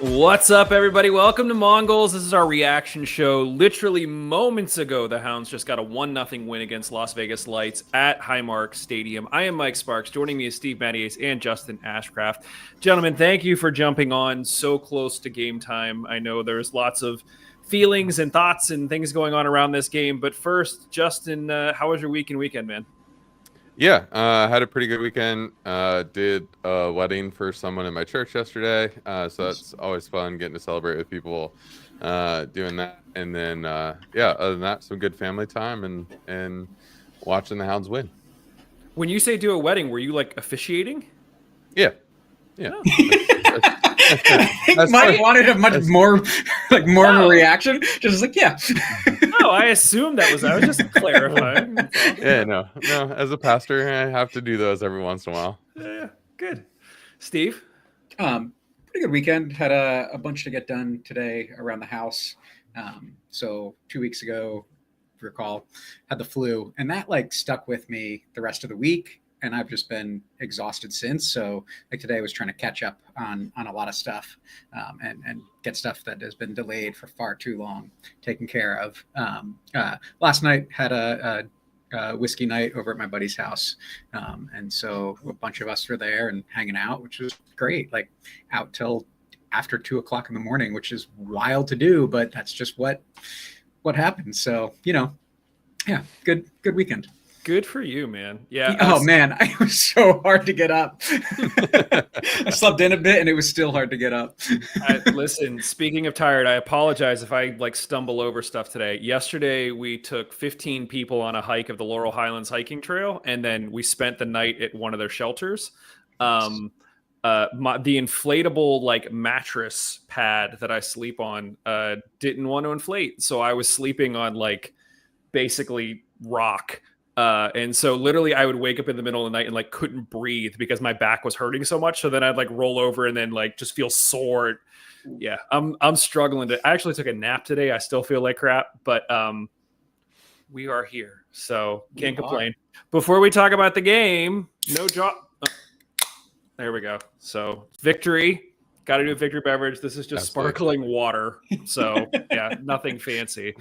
What's up, everybody? Welcome to Mongols. This is our reaction show. Literally moments ago, the Hounds just got a 1-0 win against Las Vegas Lights at Highmark Stadium. I am Mike Sparks. Joining me is Steve Mattias and Justin Ashcraft. Gentlemen, thank you for jumping on so close to game time. I know there's lots of feelings and thoughts and things going on around this game. But first, Justin, how was your week and weekend, man? Yeah, had a pretty good weekend. Did a wedding for someone in my church yesterday, so that's always fun getting to celebrate with people, doing that. And then, yeah, other than that, some good family time and watching the Hounds win. When you say do a wedding, were you like officiating? Yeah. Oh. I think Mike wanted a much more of a reaction. Just like, yeah. No, I assumed that was. I was just clarifying. Yeah, no. As a pastor, I have to do those every once in a while. Yeah, good. Steve? Pretty good weekend. Had a bunch to get done today around the house. So 2 weeks ago, if you recall, had the flu, and that like stuck with me the rest of the week. And I've just been exhausted since. So like today I was trying to catch up on a lot of stuff, and get stuff that has been delayed for far too long taken care of. Last night had a whiskey night over at my buddy's house. And so a bunch of us were there and hanging out, which was great. Like out till after 2 o'clock in the morning, which is wild to do, but that's just what happens. So, yeah, good weekend. Good for you, man. Yeah. Oh man, it was so hard to get up. I slept in a bit and it was still hard to get up. Listen, speaking of tired, I apologize if I like stumble over stuff today. Yesterday, we took 15 people on a hike of the Laurel Highlands hiking trail, and then we spent the night at one of their shelters. The inflatable like mattress pad that I sleep on didn't want to inflate, so I was sleeping on like basically rock. And so literally I would wake up in the middle of the night and like couldn't breathe because my back was hurting so much. So then I'd like roll over and then like just feel sore. Yeah, I'm struggling I actually took a nap today. I still feel like crap, but we are here. So can't complain. Before we talk about the game, no drop. Oh, there we go. So victory. Got to do a victory beverage. This is just sparkling water. So, yeah, nothing fancy.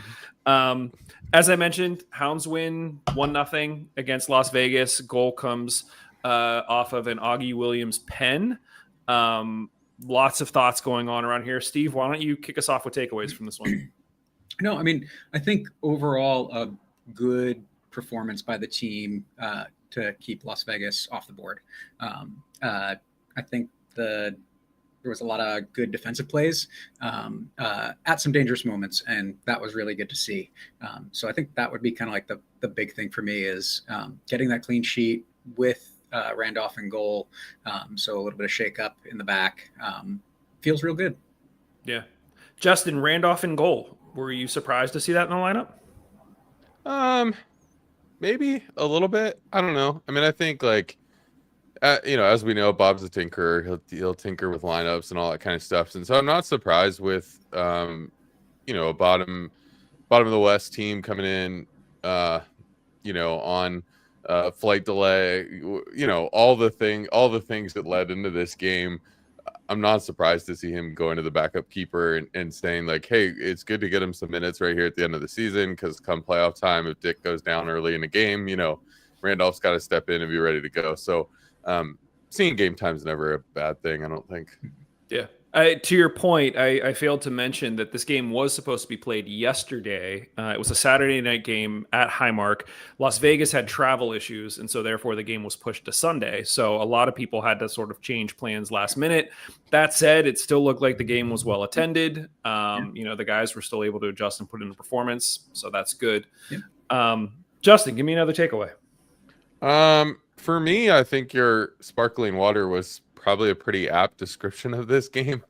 As I mentioned, Hounds win 1-0 against Las Vegas. Goal comes off of an Augie Williams pen. Lots of thoughts going on around here. Steve, why don't you kick us off with takeaways from this one? No, I mean, I think overall a good performance by the team to keep Las Vegas off the board. I think there was a lot of good defensive plays at some dangerous moments, and that was really good to see. So I think that would be kind of like the big thing for me is getting that clean sheet with Randolph in goal. So a little bit of shake up in the back feels real good. Yeah. Justin, Randolph in goal. Were you surprised to see that in the lineup? Maybe a little bit. I don't know. I mean, I think like, as we know, Bob's a tinkerer. He'll tinker with lineups and all that kind of stuff. And so I'm not surprised with, a bottom of the West team coming in, on flight delay, all the things that led into this game. I'm not surprised to see him going to the backup keeper and saying like, hey, it's good to get him some minutes right here at the end of the season. Because come playoff time, if Dick goes down early in a game, Randolph's got to step in and be ready to go. So, seeing game time is never a bad thing, I don't think. Yeah. To your point, I failed to mention that this game was supposed to be played yesterday. It was a Saturday night game at Highmark. Las Vegas had travel issues, and so therefore the game was pushed to Sunday. So a lot of people had to sort of change plans last minute. That said, it still looked like the game was well attended. The guys were still able to adjust and put in a performance, so that's good. Yeah. Justin, give me another takeaway. For me, I think your sparkling water was probably a pretty apt description of this game.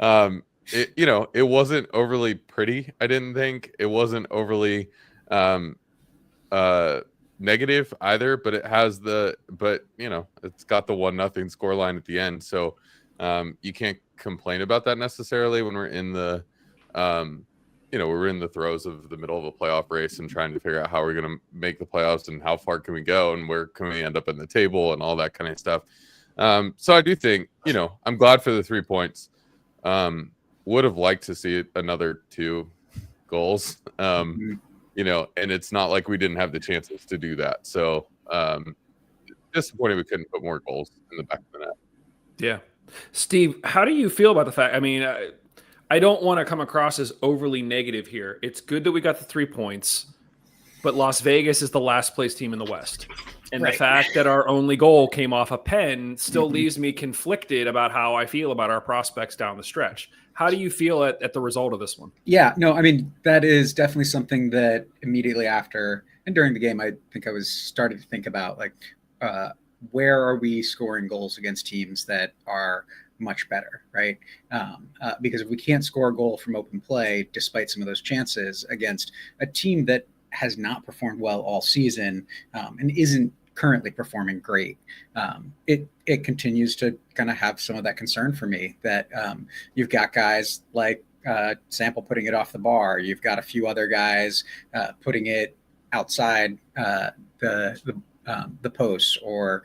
It wasn't overly pretty. I didn't think it wasn't overly negative either, but it's got the 1-0 scoreline at the end. So, you can't complain about that necessarily when we're in the, we're in the throes of the middle of a playoff race and trying to figure out how we're going to make the playoffs and how far can we go and where can we end up in the table and all that kind of stuff. So I do think, I'm glad for the 3 points. Would have liked to see another 2 goals. And it's not like we didn't have the chances to do that. So disappointed we couldn't put more goals in the back of the net. Yeah. Steve, how do you feel about the fact? I mean, I don't want to come across as overly negative here. It's good that we got the 3 points, but Las Vegas is the last place team in the West. And the fact that our only goal came off a pen still leaves me conflicted about how I feel about our prospects down the stretch. How do you feel at the result of this one? Yeah, no, I mean, that is definitely something that immediately after and during the game, I think I was starting to think about, like, where are we scoring goals against teams that are much better, right? Because if we can't score a goal from open play, despite some of those chances against a team that has not performed well all season and isn't currently performing great, it continues to kind of have some of that concern for me that you've got guys like Sample putting it off the bar. You've got a few other guys putting it outside the post, or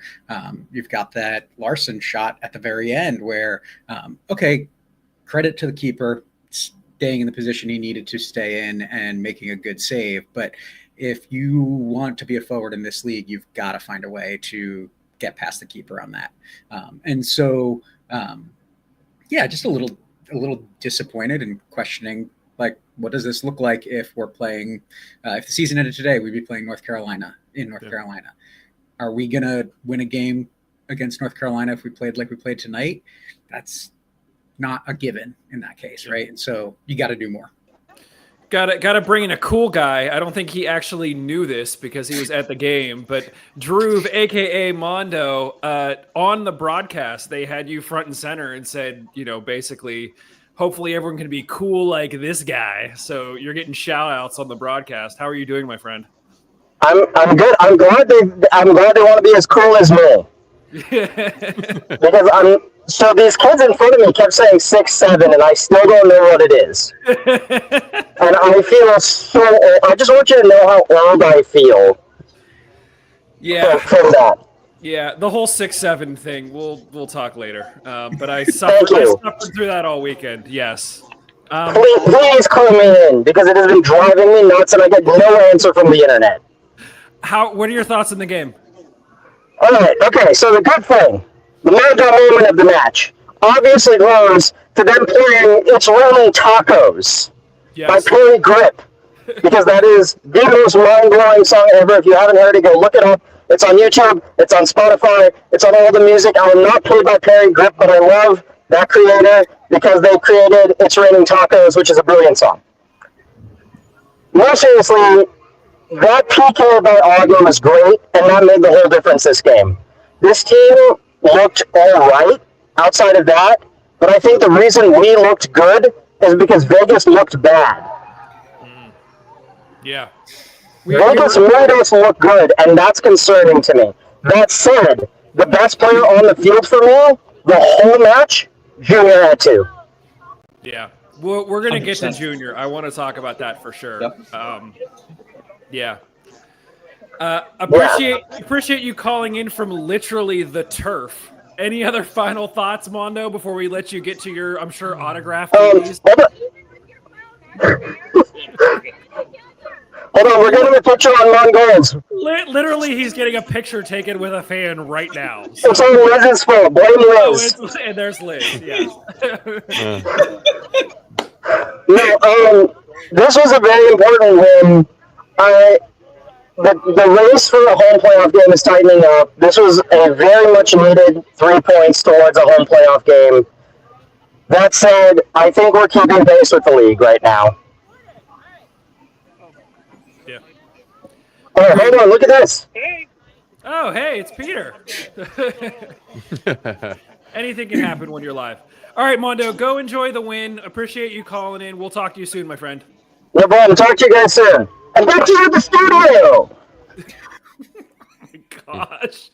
you've got that Larson shot at the very end where, okay, credit to the keeper staying in the position he needed to stay in and making a good save. But if you want to be a forward in this league, you've got to find a way to get past the keeper on that. And so, just a little disappointed and questioning, like, what does this look like if we're playing, if the season ended today, we'd be playing North Carolina in North Carolina. Are we going to win a game against North Carolina if we played like we played tonight? That's not a given in that case, right? And so you got to do more. Got to bring in a cool guy. I don't think he actually knew this because he was at the game, but Drew, a.k.a. Mondo, on the broadcast, they had you front and center and said, basically, hopefully everyone can be cool like this guy. So you're getting shout outs on the broadcast. How are you doing, my friend? I'm good. I'm glad they want to be as cool as me. Because so these kids in front of me kept saying 6'7", and I still don't know what it is. And I feel so old. I just want you to know how old I feel. Yeah. From that. Yeah, the whole 6'7" thing. We'll talk later. But I suffered through that all weekend. Yes. Please call me in, because it has been driving me nuts, and I get no answer from the internet. What are your thoughts on the game? All right, okay, so the good thing, the mega moment of the match, obviously goes to them playing It's Raining Tacos by Perry Grip, because that is the most mind-blowing song ever. If you haven't heard it, go look it up. It's on YouTube, it's on Spotify, it's on all the music. I am not paid by Perry Grip, but I love that creator because they created It's Raining Tacos, which is a brilliant song. More seriously, that PK by Ogden was great, and that made the whole difference this game. This team looked all right outside of that, but I think the reason we looked good is because Vegas looked bad. Yeah. Vegas made us look good, and that's concerning to me. That said, the best player on the field for me, the whole match, Junior had 2. Yeah. We're going to get to Junior. I want to talk about that for sure. Yep. Yeah. Appreciate you calling in from literally the turf. Any other final thoughts, Mondo, before we let you get to your, I'm sure, autograph? Hold on, we're getting a picture on Mongols. Literally, he's getting a picture taken with a fan right now. So. It's on Liz's fault. Blame Liz. And there's Liz, yes. No, this was a very important win. The race for a home playoff game is tightening up. This was a very much needed 3 points towards a home playoff game. That said, I think we're keeping pace with the league right now. Yeah. Oh, hold on, look at this. Oh, hey, it's Peter. Anything can happen when you're live. All right, Mondo, go enjoy the win. Appreciate you calling in. We'll talk to you soon, my friend. No problem. Talk to you guys soon. And back to you at the studio. Oh my gosh.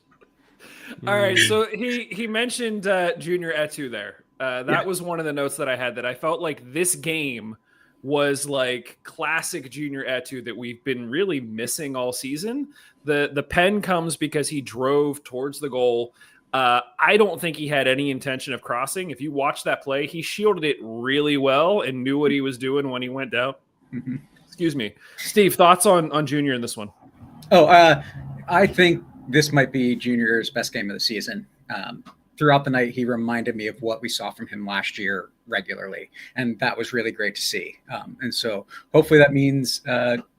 All right, so he mentioned Junior Etu there. That was one of the notes that I had, that I felt like this game was like classic Junior Etu that we've been really missing all season. The pen comes because he drove towards the goal. I don't think he had any intention of crossing. If you watch that play, he shielded it really well and knew what he was doing when he went down. Mm-hmm. Excuse me. Steve, thoughts on Junior in this one? I think this might be Junior's best game of the season. Throughout the night, he reminded me of what we saw from him last year regularly, and that was really great to see. And so hopefully that means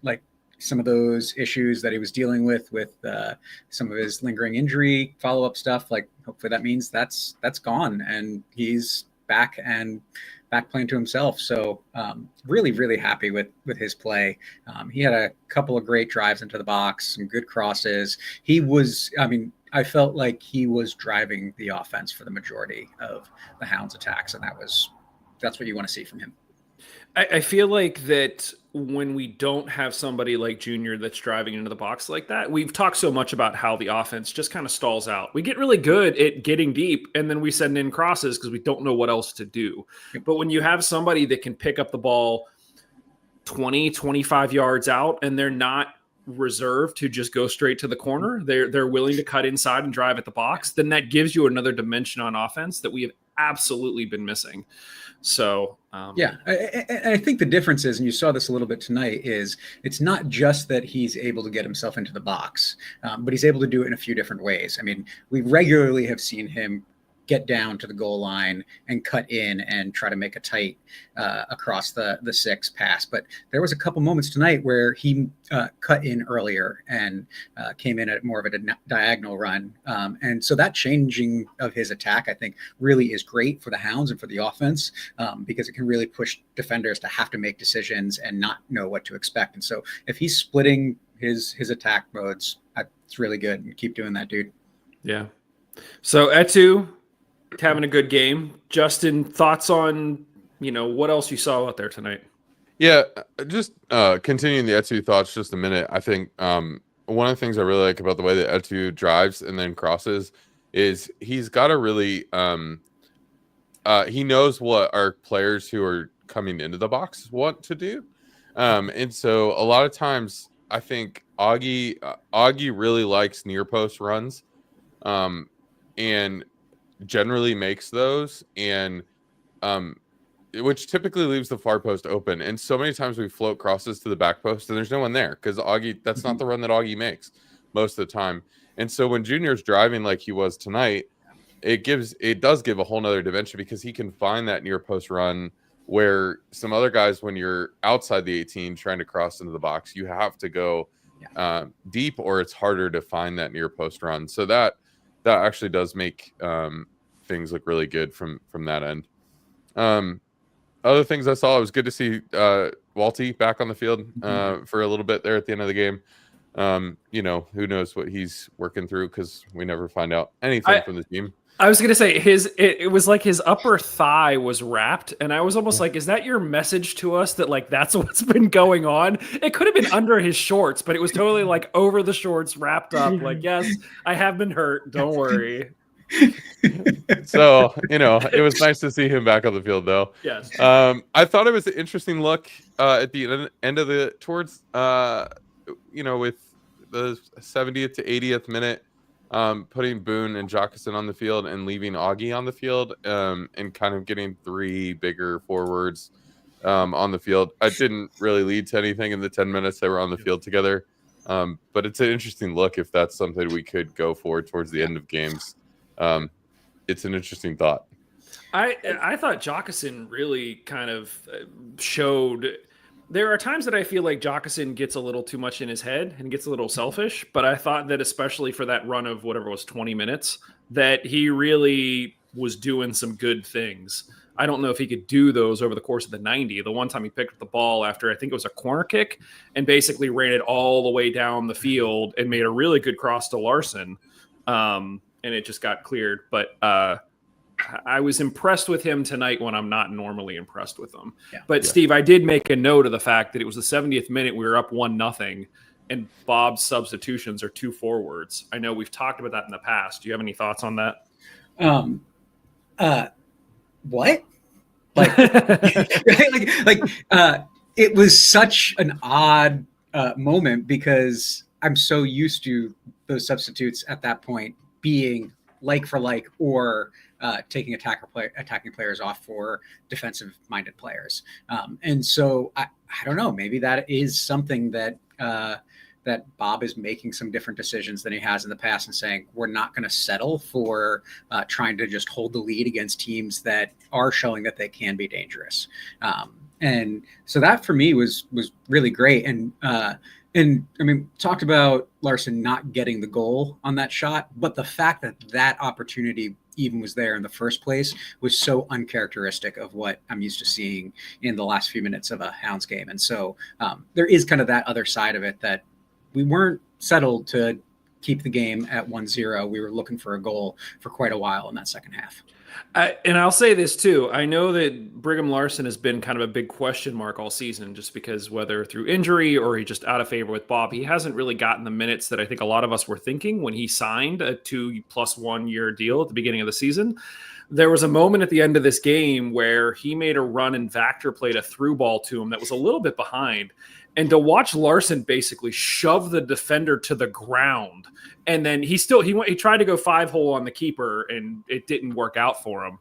like some of those issues that he was dealing with some of his lingering injury follow-up stuff, like hopefully that means that's gone and he's back playing to himself. So really, really happy with his play. He had a couple of great drives into the box, some good crosses. I felt like he was driving the offense for the majority of the Hounds attacks. And that's what you want to see from him. I feel like that when we don't have somebody like Junior that's driving into the box like that, we've talked so much about how the offense just kind of stalls out. We get really good at getting deep, and then we send in crosses because we don't know what else to do. But when you have somebody that can pick up the ball 20, 25 yards out, and they're not reserved to just go straight to the corner, they're willing to cut inside and drive at the box, then that gives you another dimension on offense that we have absolutely been missing. So I think the difference is, and you saw this a little bit tonight, is it's not just that he's able to get himself into the box, but he's able to do it in a few different ways. I mean, we regularly have seen him get down to the goal line and cut in and try to make a tight across the six pass. But there was a couple moments tonight where he cut in earlier and came in at more of a diagonal run. And so that changing of his attack, I think, really is great for the Hounds and for the offense because it can really push defenders to have to make decisions and not know what to expect. And so if he's splitting his attack modes, it's really good. And keep doing that, dude. Yeah. So Etu having a good game. Justin, thoughts on, what else you saw out there tonight? Yeah, just continuing the Etu thoughts just a minute. I think one of the things I really like about the way that Etu drives and then crosses is he's got a really he knows what our players who are coming into the box want to do. And so a lot of times I think Augie really likes near post runs and generally makes those, and which typically leaves the far post open. And so many times we float crosses to the back post and there's no one there because Augie, that's not the run that Augie makes most of the time. And so when Junior's driving like he was tonight, it does give a whole nother dimension because he can find that near post run where some other guys, when you're outside the 18 trying to cross into the box, you have to go deep or it's harder to find that near post run. So that actually does make things look really good from that end. Other things I saw, it was good to see Walty back on the field for a little bit there at the end of the game. Who knows what he's working through because we never find out anything from the team. I was going to say it was like his upper thigh was wrapped. And I was almost like, is that your message to us that like, that's what's been going on? It could have been under his shorts, but it was totally like over the shorts wrapped up. Like, yes, I have been hurt. Don't worry. So, it was nice to see him back on the field though. Yes. I thought it was an interesting look at the end of towards with the 70th to 80th minute, putting Boone and Jockeson on the field and leaving Augie on the field, and kind of getting three bigger forwards on the field. I didn't really lead to anything in the 10 minutes they were on the field together. But it's an interesting look if that's something we could go for towards the end of games. It's an interesting thought. I thought Jockeson really kind of showed. There are times that I feel like Jockeson gets a little too much in his head and gets a little selfish, but I thought that especially for that run of whatever was 20 minutes, that he really was doing some good things. I don't know if he could do those over the course of the 90. The one time he picked up the ball after I think it was a corner kick and basically ran it all the way down the field and made a really good cross to Larson. And it just got cleared. But I was impressed with him tonight when I'm not normally impressed with him. Yeah. But Steve, I did make a note of the fact that it was the 70th minute. We were up 1-0 and Bob's substitutions are two forwards. I know we've talked about that in the past. Do you have any thoughts on that? What? It was such an odd moment because I'm so used to those substitutes at that point being like for like, or taking attacking players off for defensive-minded players. And so I don't know, maybe that is something that that Bob is making some different decisions than he has in the past and saying, we're not going to settle for trying to just hold the lead against teams that are showing that they can be dangerous. And so that for me was really great. And I mean, talked about Larson not getting the goal on that shot, but the fact that that opportunity even was there in the first place was so uncharacteristic of what I'm used to seeing in the last few minutes of a Hounds game. And so there is kind of that other side of it, that we weren't settled to keep the game at 1-0. We were looking for a goal for quite a while in that second half. And I'll say this too. I know that Brigham Larson has been kind of a big question mark all season, just because whether through injury or he just out of favor with Bob, he hasn't really gotten the minutes that I think a lot of us were thinking when he signed a 2+1 year deal at the beginning of the season. There was a moment at the end of this game where he made a run and Vactor played a through ball to him that was a little bit behind. And to watch Larson basically shove the defender to the ground, and then he tried to go 5-hole on the keeper, and it didn't work out for him.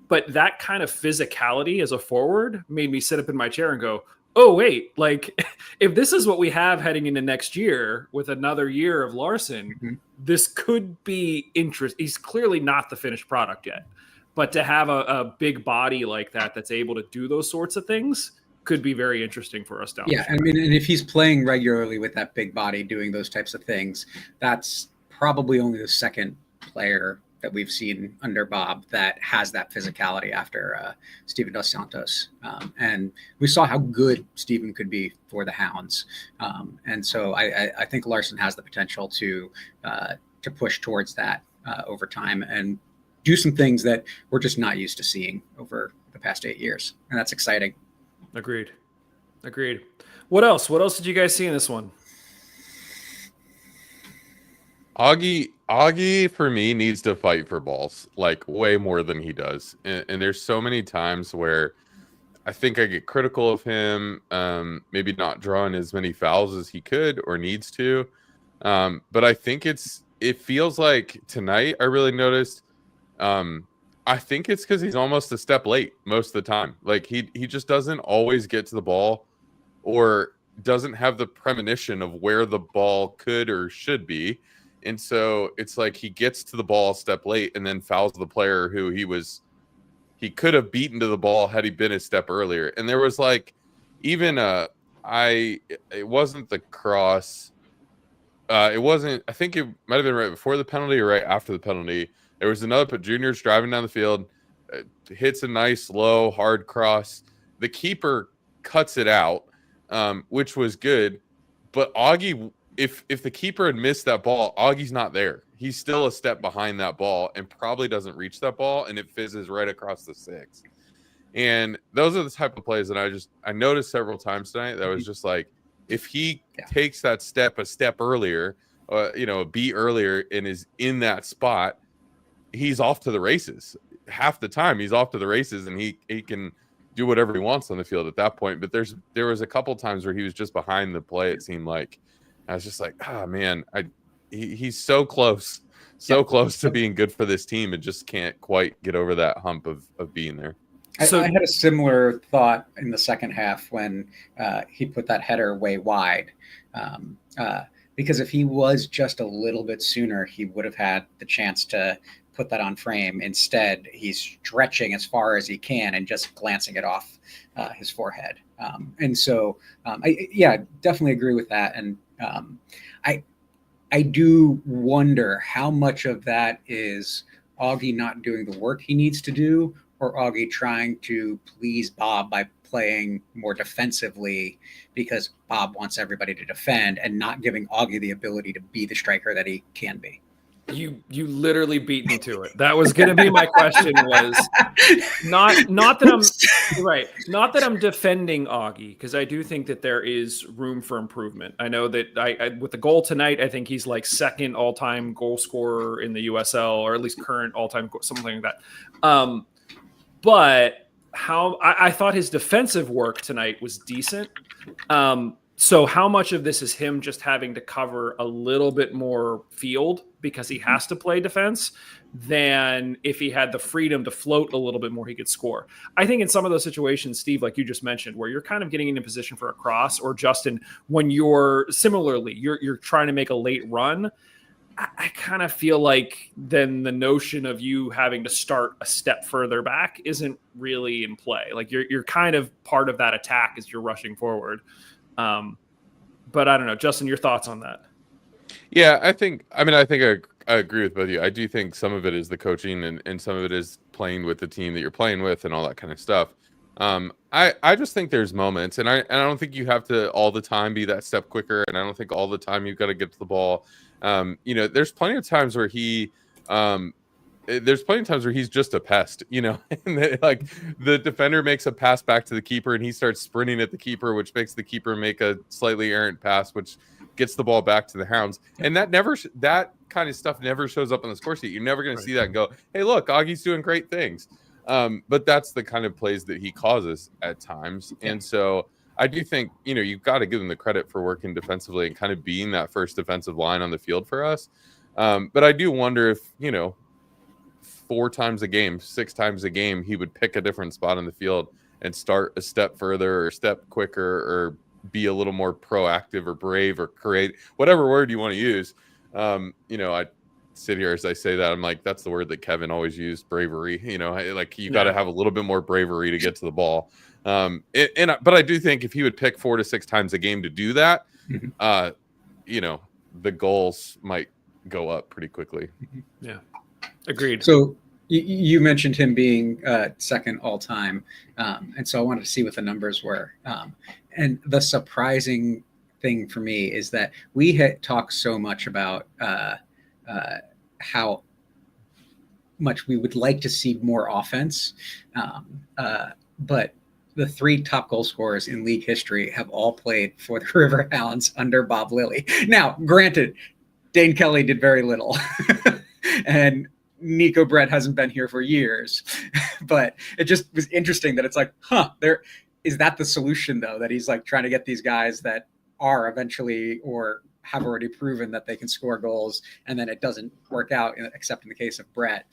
But that kind of physicality as a forward made me sit up in my chair and go, oh, wait, like if this is what we have heading into next year with another year of Larson, this could be interesting. He's clearly not the finished product yet, but to have a big body like that that's able to do those sorts of things could be very interesting for us down. Yeah, I mean, and if he's playing regularly with that big body doing those types of things, that's probably only the second player that we've seen under Bob that has that physicality after Steven Dos Santos. And we saw how good Steven could be for the Hounds. And so I think Larson has the potential to push towards that over time and do some things that we're just not used to seeing over the past 8 years. And that's exciting. Agreed. What else did you guys see in this one? Augie for me needs to fight for balls like way more than he does. And there's so many times where I think I get critical of him, maybe not drawing as many fouls as he could or needs to. But I think it feels like tonight I really noticed, I think it's because he's almost a step late most of the time. Like he just doesn't always get to the ball, or doesn't have the premonition of where the ball could or should be. And so it's like he gets to the ball a step late and then fouls the player who he could have beaten to the ball had he been a step earlier. And there was like even it wasn't the cross. It wasn't, I think it might have been right before the penalty or right after the penalty. There was another, but Junior's driving down the field, hits a nice low hard cross. The keeper cuts it out, which was good. But Augie, if the keeper had missed that ball, Augie's not there. He's still a step behind that ball and probably doesn't reach that ball, and it fizzes right across the 6. And those are the type of plays that I noticed several times tonight. That was just like, if he takes that step a step earlier, a beat earlier, and is in that spot, he's off to the races. Half the time he's off to the races, and he can do whatever he wants on the field at that point. But there was a couple times where he was just behind the play, it seemed like. I was just like, man, he's so close to being good for this team, and just can't quite get over that hump of being there. I had a similar thought in the second half when he put that header way wide. Because if he was just a little bit sooner, he would have had the chance to put that on frame. Instead, he's stretching as far as he can and just glancing it off his forehead. And so, I definitely agree with that. And I do wonder how much of that is Augie not doing the work he needs to do, or Augie trying to please Bob by playing more defensively because Bob wants everybody to defend, and not giving Augie the ability to be the striker that he can be. You literally beat me to it. That was going to be my question. Was not that I'm defending Augie, because I do think that there is room for improvement. I know that I with the goal tonight, I think he's like second all-time goal scorer in the USL, or at least current all-time, something like that. But I thought his defensive work tonight was decent. So how much of this is him just having to cover a little bit more field because he has to play defense than if he had the freedom to float a little bit more, he could score. I think in some of those situations, Steve, like you just mentioned, where you're kind of getting into position for a cross, or Justin, when you're trying to make a late run, I kind of feel like then the notion of you having to start a step further back isn't really in play. Like you're kind of part of that attack as you're rushing forward. But I don't know, Justin, your thoughts on that? Yeah, I think I agree with both of you. I do think some of it is the coaching and some of it is playing with the team that you're playing with and all that kind of stuff. I just think there's moments, and I don't think you have to all the time be that step quicker, and I don't think all the time you've got to get to the ball. There's plenty of times where he's just a pest, and like the defender makes a pass back to the keeper and he starts sprinting at the keeper, which makes the keeper make a slightly errant pass, which gets the ball back to the Hounds. And that kind of stuff never shows up on the score sheet. You're never going to see that and go, hey, look, Augie's doing great things. But that's the kind of plays that he causes at times. And so I do think, you've got to give him the credit for working defensively and kind of being that first defensive line on the field for us. But I do wonder if, 4 times a game, 6 times a game, he would pick a different spot on the field and start a step further or a step quicker or be a little more proactive or brave or create, whatever word you want to use. I sit here as I say that, I'm like, that's the word that Kevin always used, bravery. You got to have a little bit more bravery to get to the ball. But I do think if he would pick 4 to 6 times a game to do that, the goals might go up pretty quickly. Yeah. Agreed. So you mentioned him being second all time. And so I wanted to see what the numbers were. And the surprising thing for me is that we had talked so much about how much we would like to see more offense. But the 3 top goal scorers in league history have all played for the Riverhounds under Bob Lilly. Now, granted, Dane Kelly did very little. And Nico Brett hasn't been here for years, but it just was interesting that it's like, there is that the solution though, that he's like trying to get these guys that are eventually or have already proven that they can score goals, and then it doesn't work out except in the case of Brett,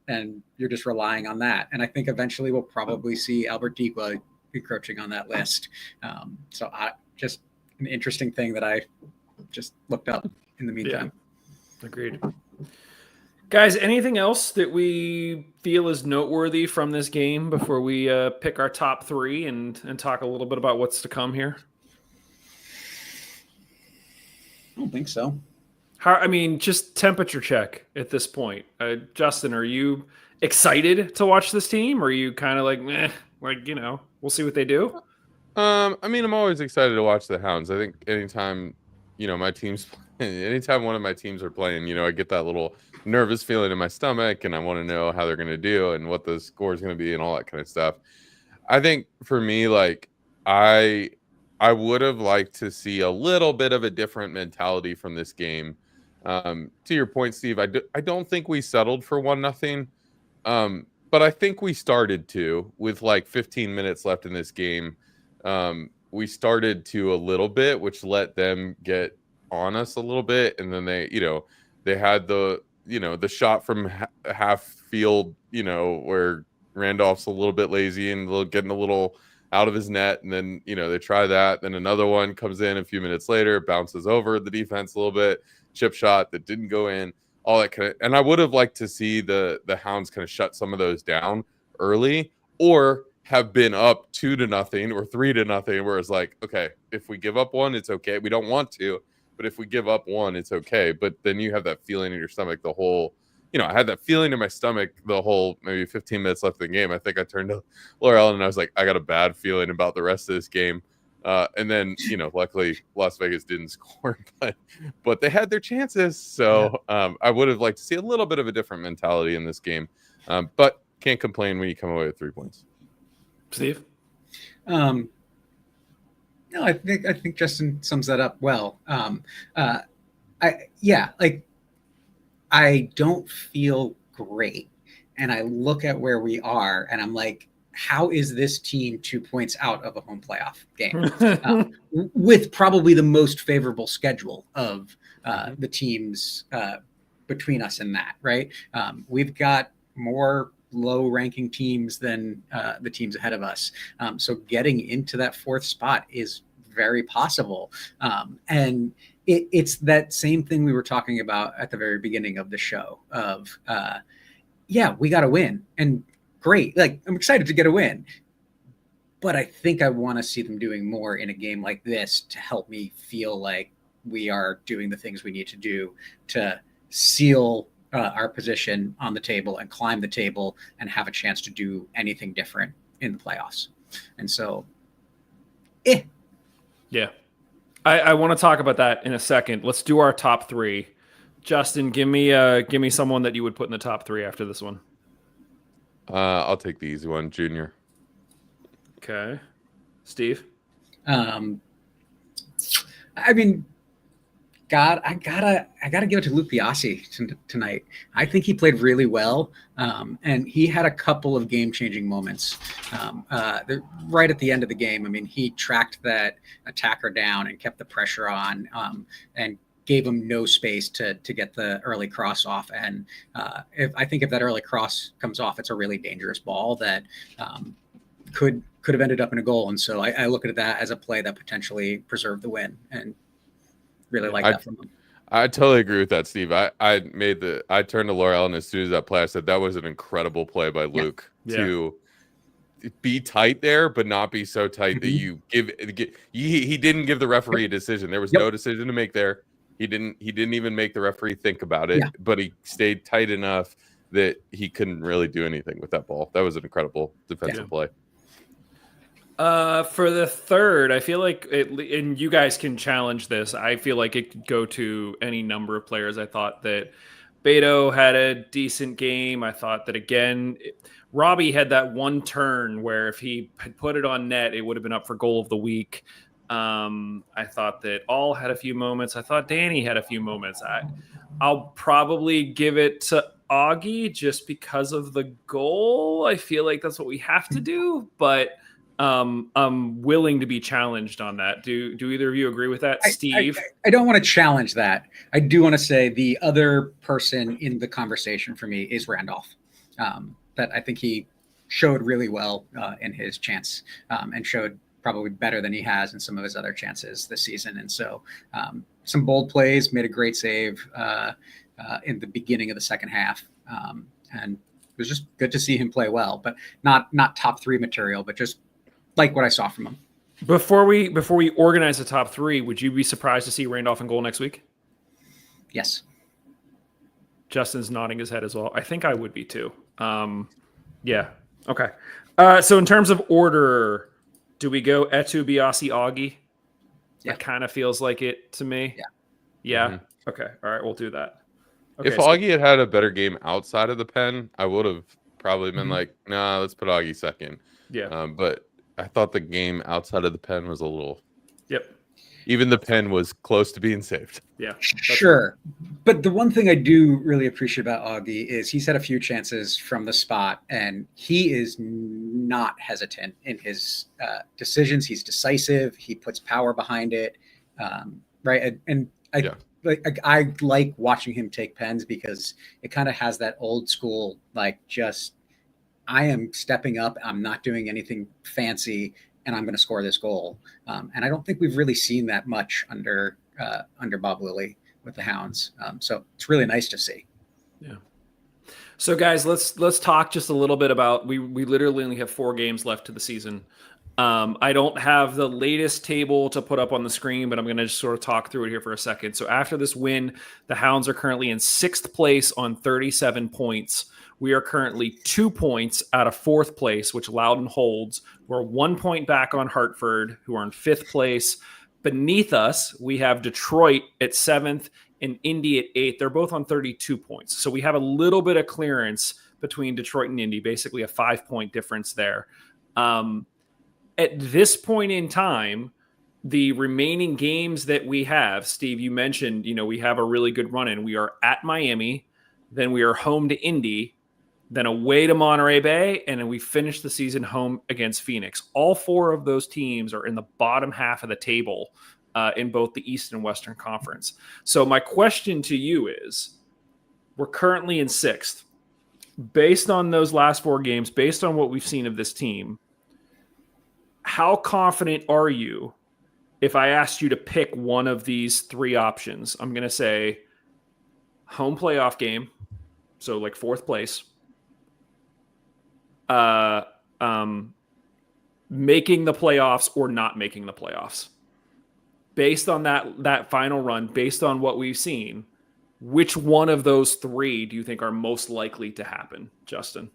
and you're just relying on that. And I think eventually we'll probably see Albert Dequa encroaching on that list. So just an interesting thing that I just looked up in the meantime. Yeah. Agreed. Guys, anything else that we feel is noteworthy from this game before we pick our top 3 and talk a little bit about what's to come here? I don't think so. Just temperature check at this point. Justin, are you excited to watch this team? Or are you kind of like, meh, we'll see what they do? I'm always excited to watch the Hounds. I think anytime, anytime one of my teams are playing, I get that little nervous feeling in my stomach and I want to know how they're going to do and what the score is going to be and all that kind of stuff. I think for me, like I would have liked to see a little bit of a different mentality from this game. To your point, Steve, I don't think we settled for 1-0. But I think we started to, with like 15 minutes left in this game. We started to a little bit, which let them get on us a little bit. And then they had the shot from half field, where Randolph's a little bit lazy and getting a little out of his net. And then, they try that. Then another one comes in a few minutes later, bounces over the defense a little bit, chip shot that didn't go in, all that kind of. And I would have liked to see the Hounds kind of shut some of those down early, or have been up 2-0 or 3-0, where it's like, okay, if we give up 1, it's okay. We don't want to, but if we give up 1, it's okay. But then you have that feeling in your stomach the whole, I had that feeling in my stomach the whole maybe 15 minutes left in the game. I think I turned to Laurel and I was like, I got a bad feeling about the rest of this game. And then, luckily Las Vegas didn't score, but they had their chances. So I would have liked to see a little bit of a different mentality in this game. But can't complain when you come away with 3 points. Steve? No, I think Justin sums that up well. I don't feel great, and I look at where we are, and I'm like, how is this team 2 points out of a home playoff game with probably the most favorable schedule of the teams between us in that, right? We've got more low-ranking teams than the teams ahead of us. So getting into that 4th spot is very possible. And it's that same thing we were talking about at the very beginning of the show of, yeah, we got to win. And great. Like, I'm excited to get a win. But I think I want to see them doing more in a game like this to help me feel like we are doing the things we need to do to seal our position on the table and climb the table and have a chance to do anything different in the playoffs. And so, Yeah. I want to talk about that in a second. Let's do our top 3. Justin, give me someone that you would put in the top 3 after this one. I'll take the easy one, Junior. Okay. Steve? I mean, God, I gotta give it to Luke Biasi tonight. I think he played really well, and he had a couple of game-changing moments. Right at the end of the game, I mean, he tracked that attacker down and kept the pressure on, and gave him no space to get the early cross off. And if that early cross comes off, it's a really dangerous ball that could have ended up in a goal. And so I look at that as a play that potentially preserved the win, and really like that from him. I totally agree with that, Steve. I turned to Laurel, and as soon as that play, I said that was an incredible play by Luke to be tight there, but not be so tight that you he didn't give the referee a decision. There was no decision to make there. He didn't even make the referee think about it, but he stayed tight enough that he couldn't really do anything with that ball. That was an incredible defensive play. For the third, I feel like and you guys can challenge this. I feel like it could go to any number of players. I thought that Beto had a decent game. I thought that, again, Robbie had that one turn where if he had put it on net, it would have been up for goal of the week. I thought that All had a few moments. I thought Danny had a few moments. I'll probably give it to Augie just because of the goal. I feel like that's what we have to do, but I'm willing to be challenged on that. Do either of you agree with that? Steve? I don't want to challenge that. I do want to say the other person in the conversation for me is Randolph. That I think he showed really well in his chance, and showed probably better than he has in some of his other chances this season. And so some bold plays, made a great save in the beginning of the second half. And it was just good to see him play well, but not top 3 material, but just like what I saw from him. Before we organize the top 3, would you be surprised to see Randolph in goal next week? Yes. Justin's nodding his head as well. I think I would be too. Yeah. Okay. So in terms of order, do we go Etu, Biasi, Augie? Yeah. That kind of feels like it to me. Yeah. Yeah. Mm-hmm. Okay. All right. We'll do that. Okay, If Augie had a better game outside of the pen, I would have probably been like, nah, let's put Augie second. Yeah. But I thought the game outside of the pen was a little. Yep. Even the pen was close to being saved. Yeah. Sure. But the one thing I do really appreciate about Augie is he's had a few chances from the spot, and he is not hesitant in his decisions. He's decisive. He puts power behind it. Right. And I like watching him take pens because it kind of has that old school, like, just, I am stepping up. I'm not doing anything fancy, and I'm going to score this goal. And I don't think we've really seen that much under Bob Lilly with the Hounds. So it's really nice to see. Yeah. So guys, let's talk just a little bit about, we literally only have 4 games left to the season. I don't have the latest table to put up on the screen, but I'm going to just sort of talk through it here for a second. So after this win, the Hounds are currently in 6th place on 37 points. We are currently 2 points out of 4th place, which Loudon holds. We're 1 point back on Hartford, who are in 5th place. Beneath us, we have Detroit at 7th and Indy at 8th. They're both on 32 points. So we have a little bit of clearance between Detroit and Indy, basically a 5-point difference there. At this point in time, the remaining games that we have, Steve, you mentioned, we have a really good run in. We are at Miami, then we are home to Indy, then away to Monterey Bay, and then we finish the season home against Phoenix. All 4 of those teams are in the bottom half of the table in both the East and Western Conference. So my question to you is, We're currently in 6th. Based on those last 4 games, based on what we've seen of this team, how confident are you if I asked you to pick one of these 3 options? I'm going to say home playoff game, so like 4th place, making the playoffs or not making the playoffs. Based on that final run, based on what we've seen, which one of those 3 do you think are most likely to happen, Justin?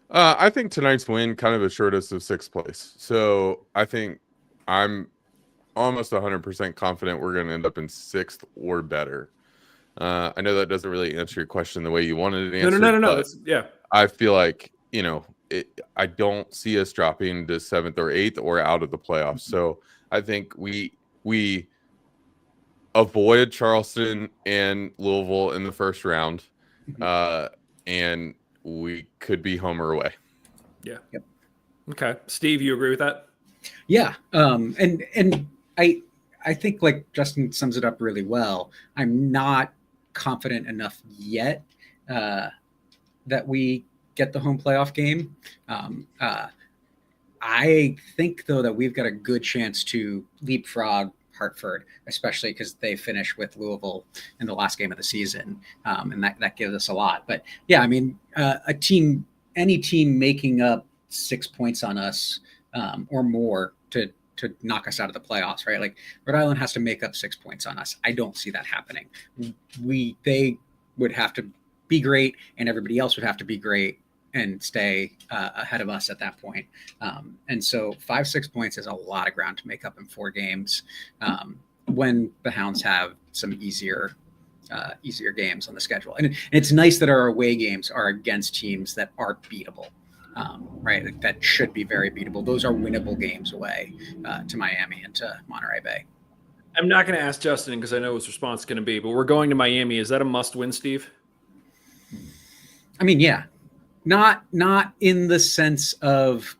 I think tonight's win kind of assured us of 6th place. So I think I'm almost 100% confident we're going to end up in 6th or better. I know that doesn't really answer your question the way you wanted it answered. No. Yeah. I feel like, I don't see us dropping to 7th or 8th or out of the playoffs. So I think we avoid Charleston and Louisville in the first round, and we could be home or away. Yeah. Yep. Okay. Steve, you agree with that? Yeah. And I think like Justin sums it up really well. I'm not confident enough yet that we get the home playoff game. I think though that we've got a good chance to leapfrog Hartford, especially because they finished with Louisville in the last game of the season, and that gives us a lot. But yeah, I mean, any team making up 6 points on us or more to knock us out of the playoffs, right? Like Rhode Island has to make up 6 points on us. I don't see that happening. They would have to be great, and everybody else would have to be great and stay ahead of us at that point. And so 5-6 points is a lot of ground to make up in 4 games when the Hounds have some easier games on the schedule. And it's nice that our away games are against teams that are beatable, right? Like that should be very beatable. Those are winnable games away to Miami and to Monterey Bay. I'm not going to ask Justin because I know his response is going to be, but we're going to Miami. Is that a must win, Steve? I mean, yeah. Not in the sense of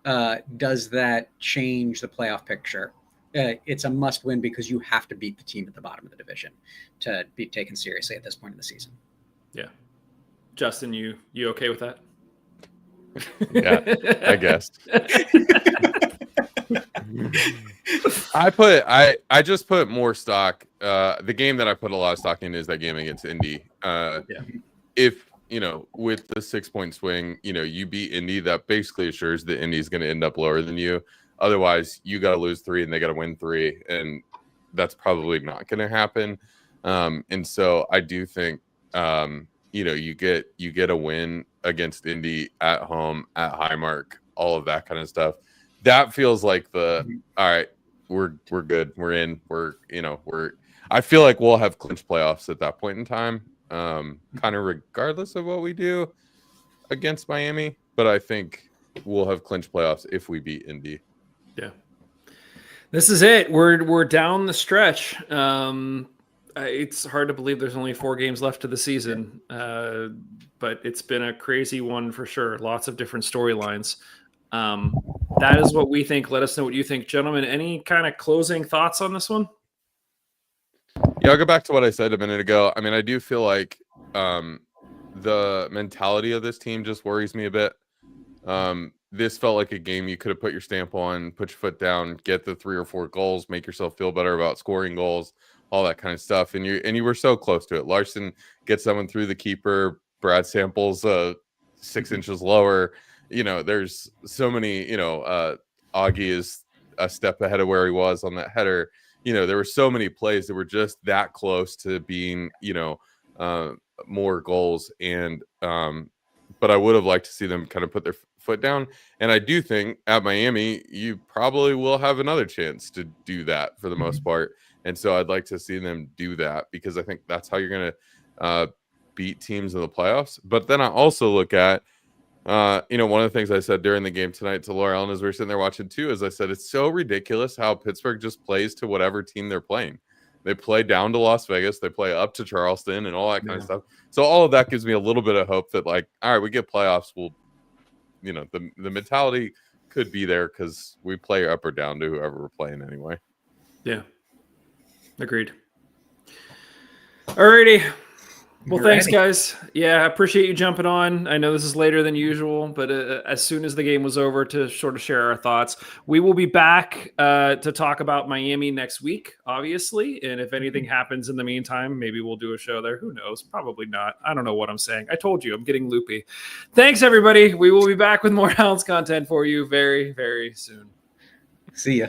does that change the playoff picture? It's a must win because you have to beat the team at the bottom of the division to be taken seriously at this point in the season. Yeah. Justin, you okay with that? Yeah, I guess. I just put more stock. The game that I put a lot of stock in is that game against Indy. If with the 6 point swing, you beat Indy, that basically assures that Indy's going to end up lower than you. Otherwise, you got to lose 3 and they got to win 3, and that's probably not going to happen. And so I do think, you get a win against Indy at home, at Highmark, all of that kind of stuff. That feels like all right, we're good. We're in. I feel like we'll have clinched playoffs at that point in time. Kind of regardless of what we do against Miami, but I think we'll have clinched playoffs if we beat Indy. Yeah, this is it. We're down the stretch. It's hard to believe there's only 4 games left of the season, but it's been a crazy one for sure. Lots of different storylines. That is what we think. Let us know what you think, gentlemen. Any kind of closing thoughts on this one? Yeah, I'll go back to what I said a minute ago. I mean, I do feel like the mentality of this team just worries me a bit. This felt like a game you could have put your stamp on, put your foot down, get the 3 or 4 goals, make yourself feel better about scoring goals, all that kind of stuff. And you were so close to it. Larson gets someone through the keeper. Brad Samples 6 inches lower. There's so many. Augie is a step ahead of where he was on that header. There were so many plays that were just that close to being, more goals. And, but I would have liked to see them kind of put their foot down. And I do think at Miami, you probably will have another chance to do that for the most part. And so I'd like to see them do that because I think that's how you're going to beat teams in the playoffs. But then I also look at, one of the things I said during the game tonight to Laura Ellen as we were sitting there watching too, is I said, it's so ridiculous how Pittsburgh just plays to whatever team they're playing. They play down to Las Vegas, they play up to Charleston and all that kind of stuff. So all of that gives me a little bit of hope that all right, we get playoffs. We'll, the mentality could be there because we play up or down to whoever we're playing anyway. Yeah. Agreed. Alrighty. Well, thanks, guys. Yeah, I appreciate you jumping on. I know this is later than usual, but as soon as the game was over, to sort of share our thoughts. We will be back to talk about Miami next week, obviously. And if anything happens in the meantime, maybe we'll do a show there. Who knows? Probably not. I don't know what I'm saying. I told you, I'm getting loopy. Thanks, everybody. We will be back with more Hounds content for you very, very soon. See ya.